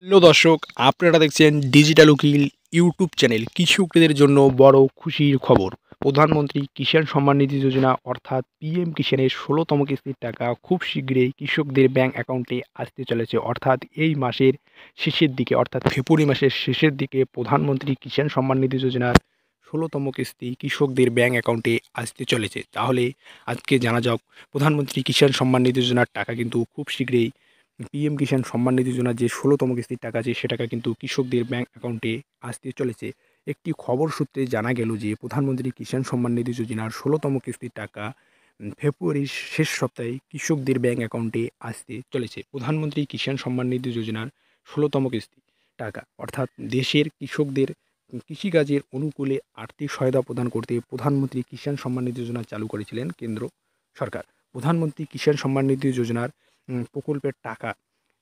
Hello দর্শক, আপনারা দেখছেন ডিজিটাল উকিল ইউটিউব চ্যানেল। কৃষকদের জন্য বড় খুশির খবর। প্রধানমন্ত্রী কিষাণ সম্মান নিধি যোজনা অর্থাৎ পিএম কিষাণের ১৬তম কিস্তির টাকা খুব শীঘ্রই কৃষকদের ব্যাংক অ্যাকাউন্টে আসতে চলেছে। অর্থাৎ এই মাসের শেষের দিকে অর্থাৎ ফেব্রুয়ারি মাসের শেষের দিকে প্রধানমন্ত্রী কিষাণ সম্মান নিধি যোজনার ১৬তম কিস্তি কৃষকদের ব্যাংক অ্যাকাউন্টে আসতে চলেছে। তাহলে আজকে জানা যাক প্রধানমন্ত্রী কিষাণ সম্মান নিধি যোজনার টাকা কিন্তু খুব শীঘ্রই পিএম কিষাণ সম্মান নিধি যোজনার যে ১৬তম কিস্তির টাকা আছে সে টাকা কিন্তু কৃষকদের ব্যাংক অ্যাকাউন্টে আসতে চলেছে। একটি খবর সূত্রে জানা গেল যে প্রধানমন্ত্রী কিষাণ সম্মান নিধি যোজনার ১৬তম কিস্তির টাকা ফেব্রুয়ারির শেষ সপ্তাহে কৃষকদের ব্যাংক অ্যাকাউন্টে আসতে চলেছে। প্রধানমন্ত্রী কিষাণ সম্মান নিধি যোজনার ১৬তম কিস্তি টাকা অর্থাৎ দেশের কৃষকদের কৃষিকাজের অনুকূলে আর্থিক সহায়তা প্রদান করতে প্রধানমন্ত্রী কিষাণ সম্মান নিধি যোজনা চালু করেছিলেন কেন্দ্র সরকার। প্রধানমন্ত্রী কিষাণ সম্মান নিধি যোজনার প্রকল্পের টাকা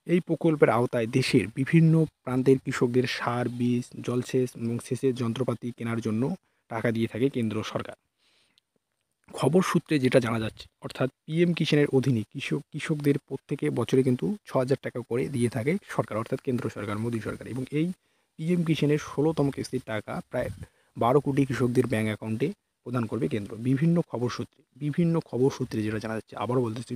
এই প্রকল্পের আওতায় দেশের বিভিন্ন প্রান্তের কৃষকদের সার, বীজ, জলসেচ এবং সেচের যন্ত্রপাতি কেনার জন্য টাকা দিয়ে থাকে কেন্দ্র সরকার। খবর সূত্রে যেটা জানা যাচ্ছে অর্থাৎ পিএম কিষাণের অধীনে কৃষকদের প্রত্যেকে বছরে কিন্তু ৬,০০০ টাকা করে দিয়ে থাকে সরকার অর্থাৎ কেন্দ্র সরকার, মোদী সরকার। এবং এই পিএম কিষাণের ১৬তম কিস্তির টাকা প্রায় ১২ কোটি কৃষকদের ব্যাংক অ্যাকাউন্টে প্রদান করবে কেন্দ্র। বিভিন্ন খবর সূত্রে যেটা জানা যাচ্ছে, আবারও বলতেছি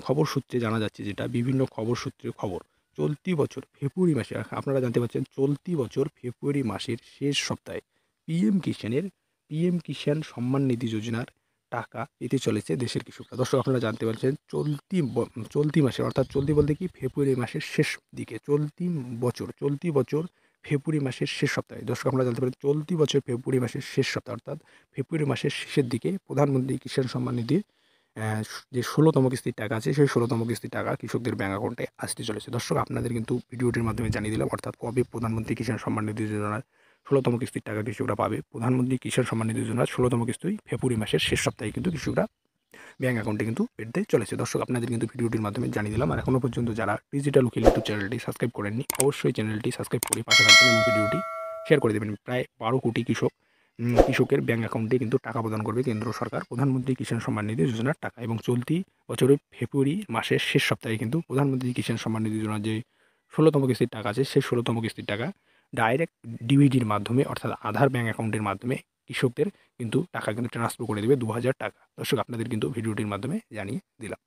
খবর সূত্রে জানা যাচ্ছে যেটা বিভিন্ন খবর সূত্রে খবর। চলতি বছর ফেব্রুয়ারি মাসে আপনারা জানতে পারছেন চলতি বছর ফেব্রুয়ারি মাসের শেষ সপ্তাহে পিএম কিষাণের পিএম কিষাণ সম্মান নিধি যোজনার টাকা পেতে চলেছে দেশের কৃষকরা। দর্শক, আপনারা জানতে পারছেন চলতি মাসে অর্থাৎ চলতি বলতে কি ফেব্রুয়ারি মাসের শেষ দিকে চলতি বছর ফেব্রুয়ারি মাসের শেষ সপ্তাহে। দর্শক, আপনারা জানতে পারেন চলতি বছর ফেব্রুয়ারি মাসের শেষ সপ্তাহে অর্থাৎ ফেব্রুয়ারি মাসের শেষের দিকে প্রধানমন্ত্রী কিষাণ সম্মান নিধির যে ১৬তম কিস্তির টাকা আছে সেই ১৬তম কিস্তির টাকা কৃষকদের ব্যাংক অ্যাকাউন্টে আসতে চলেছে। দর্শক, আপনাদের কিন্তু ভিডিওটির মাধ্যমে জানিয়ে দিলাম অর্থাৎ কবে প্রধানমন্ত্রী কিষাণ সম্মান নিধি যোজনার ১৬তম কিস্তির টাকা কৃষকরা পাবে। প্রধানমন্ত্রী কিষাণ সম্মান নিধি যোজনার ১৬তম কিস্তি ফেব্রুয়ারি মাসের শেষ সপ্তাহে কিন্তু কৃষকরা ব্যাংক অ্যাকাউন্টে কিন্তু পেতে চলেছে। দর্শক, আপনাদের কিন্তু ভিডিওটির মাধ্যমে জানিয়ে দিলাম। আর এখনও পর্যন্ত যারা ডিজিটাল উকিল ইউটিউব চ্যানেলটি সাবস্ক্রাইব করেননি অবশ্যই চ্যানেলটি সাবস্ক্রাইব করে পাশে থাকবেন এবং ভিডিওটি শেয়ার করে দেবেন। প্রায় ১২ কোটি কৃষকের ব্যাংক অ্যাকাউন্টে কিন্তু টাকা প্রদান করবে কেন্দ্র সরকার প্রধানমন্ত্রী কিষাণ সম্মান নিধি যোজনার টাকা। এবং চলতি বছরের ফেব্রুয়ারি মাসের শেষ সপ্তাহে কিন্তু প্রধানমন্ত্রী কিষাণ সম্মান নিধি যোজনার যে ১৬তম কিস্তির টাকা আছে সেই ১৬তম কিস্তির টাকা ডাইরেক্ট ডিবিটির মাধ্যমে অর্থাৎ আধার ব্যাংক অ্যাকাউন্টের মাধ্যমে কৃষকদের কিন্তু টাকা কিন্তু ট্রান্সফার করে দেবে ২,০০০ টাকা। দর্শক, আপনাদের কিন্তু ভিডিওটির মাধ্যমে জানিয়ে দিলাম।